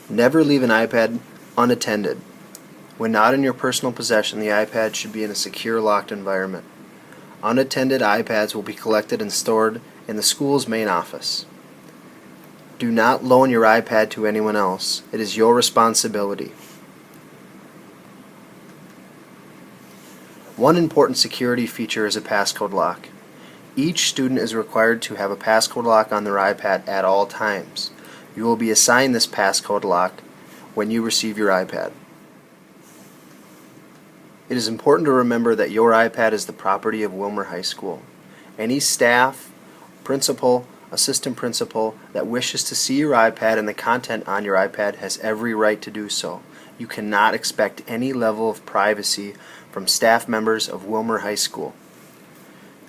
Never leave an iPad unattended. When not in your personal possession, the iPad should be in a secure, locked environment. Unattended iPads will be collected and stored in the school's main office. Do not loan your iPad to anyone else. It is your responsibility. One important security feature is a passcode lock. Each student is required to have a passcode lock on their iPad at all times. You will be assigned this passcode lock when you receive your iPad. It is important to remember that your iPad is the property of Willmar High School. Any staff, principal, assistant principal that wishes to see your iPad and the content on your iPad has every right to do so. You cannot expect any level of privacy from staff members of Willmar High School.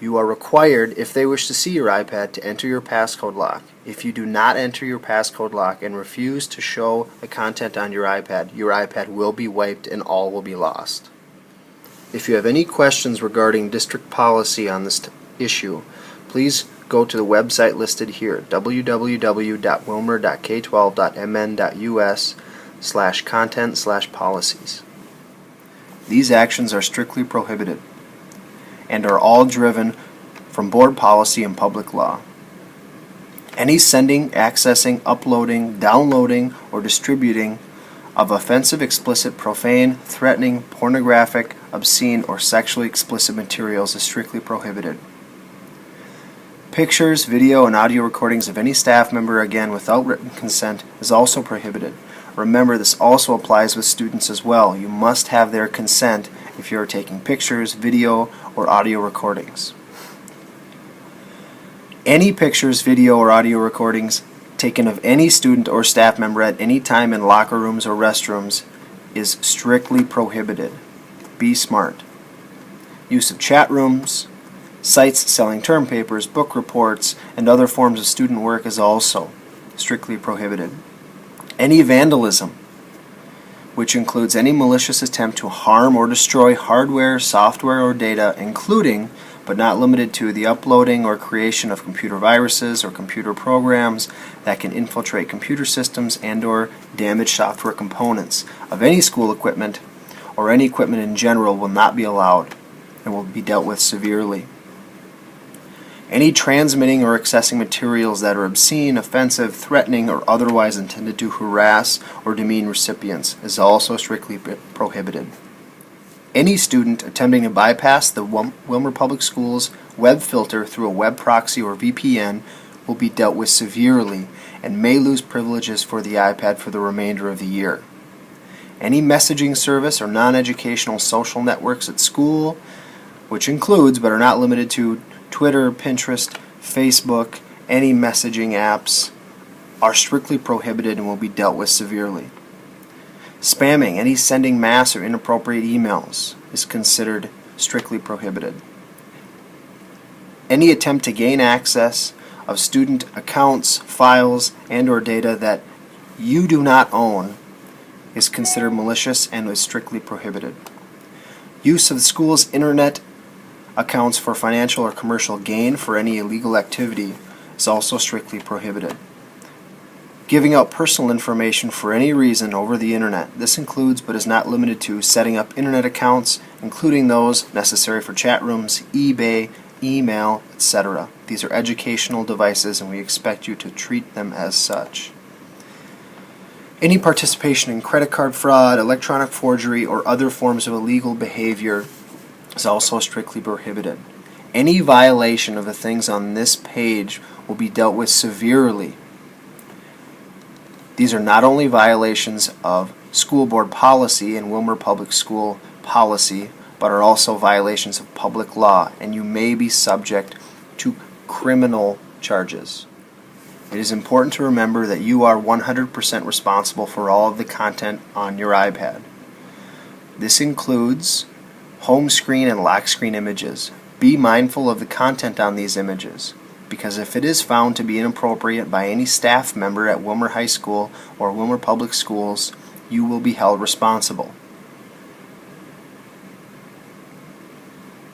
You are required, if they wish to see your iPad, to enter your passcode lock. If you do not enter your passcode lock and refuse to show the content on your iPad will be wiped and all will be lost. If you have any questions regarding district policy on this issue, please go to the website listed here, www.willmar.k12.mn.us/content/policies. These actions are strictly prohibited and are all driven from board policy and public law. Any sending, accessing, uploading, downloading, or distributing of offensive, explicit, profane, threatening, pornographic, obscene, or sexually explicit materials is strictly prohibited. Pictures, video, and audio recordings of any staff member, again without written consent, is also prohibited. Remember, this also applies with students as well. You must have their consent if you are taking pictures, video, or audio recordings. Any pictures, video, or audio recordings taken of any student or staff member at any time in locker rooms or restrooms is strictly prohibited. Be smart. Use of chat rooms, sites selling term papers, book reports, and other forms of student work is also strictly prohibited. Any vandalism, which includes any malicious attempt to harm or destroy hardware, software, or data, including but not limited to the uploading or creation of computer viruses or computer programs that can infiltrate computer systems and/or damage software components of any school equipment or any equipment in general, will not be allowed and will be dealt with severely. Any transmitting or accessing materials that are obscene, offensive, threatening, or otherwise intended to harass or demean recipients is also strictly prohibited. Any student attempting to bypass the Willmar Public Schools web filter through a web proxy or VPN will be dealt with severely and may lose privileges for the iPad for the remainder of the year. Any messaging service or non-educational social networks at school, which includes but are not limited to Twitter, Pinterest, Facebook, any messaging apps, are strictly prohibited and will be dealt with severely. Spamming, any sending mass or inappropriate emails, is considered strictly prohibited. Any attempt to gain access of student accounts, files, and/or data that you do not own is considered malicious and is strictly prohibited. Use of the school's internet accounts for financial or commercial gain for any illegal activity is also strictly prohibited. Giving out personal information for any reason over the internet. This includes but is not limited to setting up internet accounts, including those necessary for chat rooms, eBay, email, etc. These are educational devices and we expect you to treat them as such. Any participation in credit card fraud, electronic forgery, or other forms of illegal behavior is also strictly prohibited. Any violation of the things on this page will be dealt with severely. These are not only violations of school board policy and Willmar Public School policy, but are also violations of public law, and you may be subject to criminal charges. It is important to remember that you are 100% responsible for all of the content on your iPad. This includes home screen and lock screen images. Be mindful of the content on these images, because if it is found to be inappropriate by any staff member at Willmar High School or Willmar Public Schools, you will be held responsible.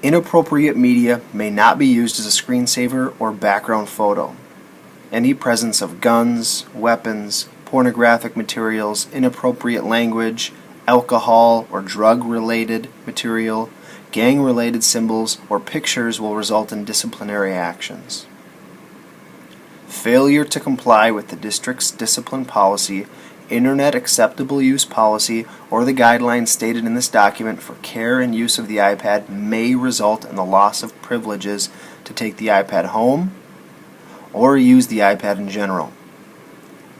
Inappropriate media may not be used as a screensaver or background photo. Any presence of guns, weapons, pornographic materials, inappropriate language, alcohol or drug-related material, gang-related symbols, or pictures will result in disciplinary actions. Failure to comply with the district's discipline policy, Internet acceptable use policy, or the guidelines stated in this document for care and use of the iPad may result in the loss of privileges to take the iPad home or use the iPad in general.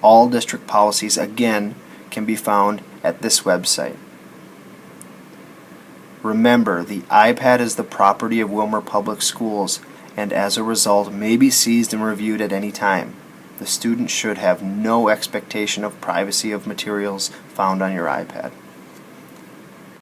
All district policies, again, can be found at this website. Remember, the iPad is the property of Willmar Public Schools and as a result may be seized and reviewed at any time. The student should have no expectation of privacy of materials found on your iPad.